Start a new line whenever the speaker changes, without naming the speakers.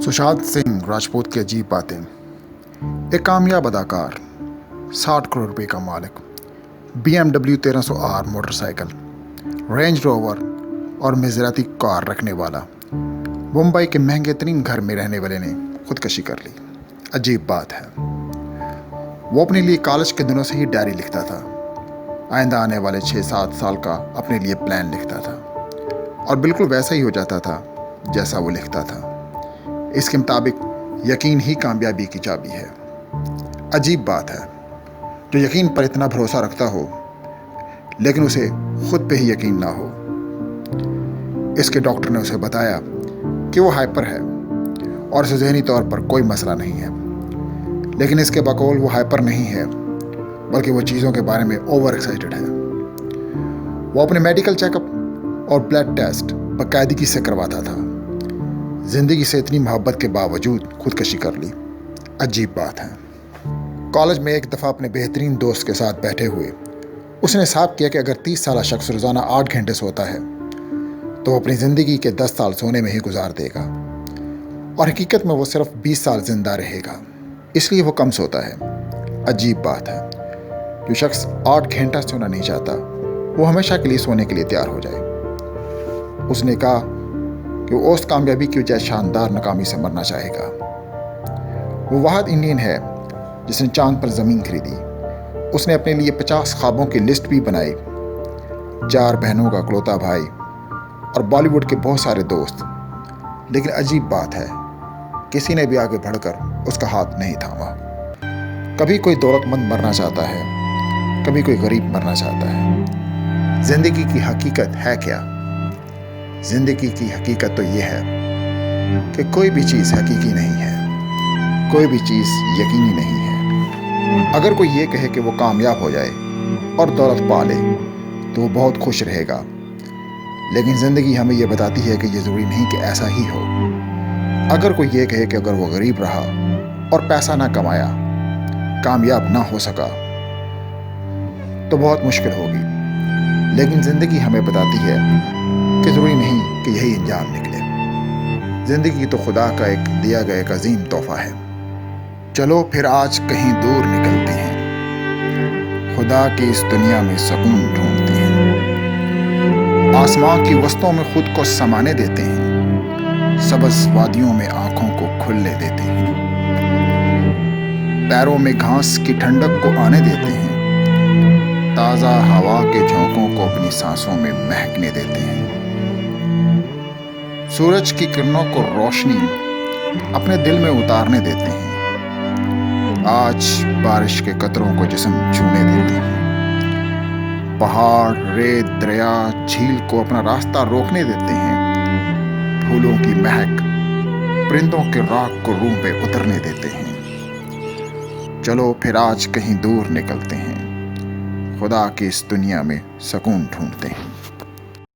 सुशांत सिंह राजपूत की अजीब बातें। एक कामयाब अदाकार, 60 करोड़ रुपए का मालिक, BMW 1300R motorcycle, range rover और मेजराती कार रखने वाला मुंबई के महंगे तरीन घर में रहने वाले ने खुदकशी कर ली। अजीब बात है, वो अपने लिए कॉलेज के दिनों से ही डायरी लिखता था। आइंदा आने वाले 6-7 साल का अपने लिए प्लान लिखता था और बिल्कुल वैसा ही हो जाता था जैसा वो लिखता था। इसके मुताबिक यकीन ही कामयाबी की चाबी है। अजीब बात है, जो यकीन पर इतना भरोसा रखता हो लेकिन उसे खुद पे ही यकीन ना हो। इसके डॉक्टर ने उसे बताया कि वो हाइपर है और उसे ज़हनी तौर पर कोई मसला नहीं है, लेकिन इसके बकौल वो हाइपर नहीं है बल्कि वो चीज़ों के बारे में ओवर एक्साइटेड है। वो अपने मेडिकल चेकअप और ब्लड टेस्ट बाकायदगी से करवाता था। ज़िंदगी से इतनी मोहब्बत के बावजूद खुदकशी कर ली। अजीब बात है। कॉलेज में एक दफ़ा अपने बेहतरीन दोस्त के साथ बैठे हुए उसने हिसाब किया कि अगर 30 साल शख्स रोज़ाना 8 घंटे सोता है तो वो अपनी ज़िंदगी के 10 साल सोने में ही गुजार देगा और हकीकत में वो सिर्फ 20 साल जिंदा रहेगा, इसलिए वो कम सोता है। अजीब बात है, जो शख्स 8 घंटा सोना नहीं चाहता वो हमेशा के लिए सोने के लिए तैयार हो जाए। उसने कहा कि वो उस कामयाबी की वजह शानदार नाकामी से मरना चाहेगा। वो वाहिद इंडियन है जिसने चांद पर ज़मीन खरीदी। उसने अपने लिए 50 ख्वाबों की लिस्ट भी बनाई, 4 बहनों का इकलौता भाई और बॉलीवुड के बहुत सारे दोस्त। लेकिन अजीब बात है, किसी ने भी आगे बढ़कर उसका हाथ नहीं थामा। कभी कोई दौलतमंद मरना चाहता है, कभी कोई गरीब मरना चाहता है। ज़िंदगी की हकीकत है क्या? ज़िंदगी की हकीकत तो ये है कि कोई भी चीज़ हकीकी नहीं है, कोई भी चीज़ यकीनी नहीं है। अगर कोई ये कहे कि वो कामयाब हो जाए और दौलत पा ले तो वो बहुत खुश रहेगा, लेकिन ज़िंदगी हमें ये बताती है कि ये ज़रूरी नहीं कि ऐसा ही हो। अगर कोई ये कहे कि अगर वो गरीब रहा और पैसा ना कमाया, कामयाब ना हो सका तो बहुत मुश्किल होगी, लेकिन ज़िंदगी हमें बताती है कि ज़रूरी नहीं कि यही अंजाम निकले। ज़िंदगी तो खुदा का एक दिया गया एक अजीम तोहफा है। चलो फिर आज कहीं दूर निकलते हैं, खुदा की इस दुनिया में सुकून ढूंढते हैं। आसमां की वस्तुओं में खुद को समाने देते हैं, सबज वादियों में आंखों को खुलने देते हैं, पैरों में घास की ठंडक को आने देते हैं, ताज़ा हवा के झोंकों को अपनी सांसों में महकने देते हैं, सूरज की किरणों को रोशनी अपने दिल में उतारने देते हैं, आज बारिश के कतरों को जिस्म छूने देते हैं, पहाड़, रेत, दरिया, झील को अपना रास्ता रोकने देते हैं, फूलों की महक परिंदों के राग को रूह पे उतरने देते हैं। चलो फिर आज कहीं दूर निकलते हैं, खुदा की इस दुनिया में सुकून ढूंढते हैं।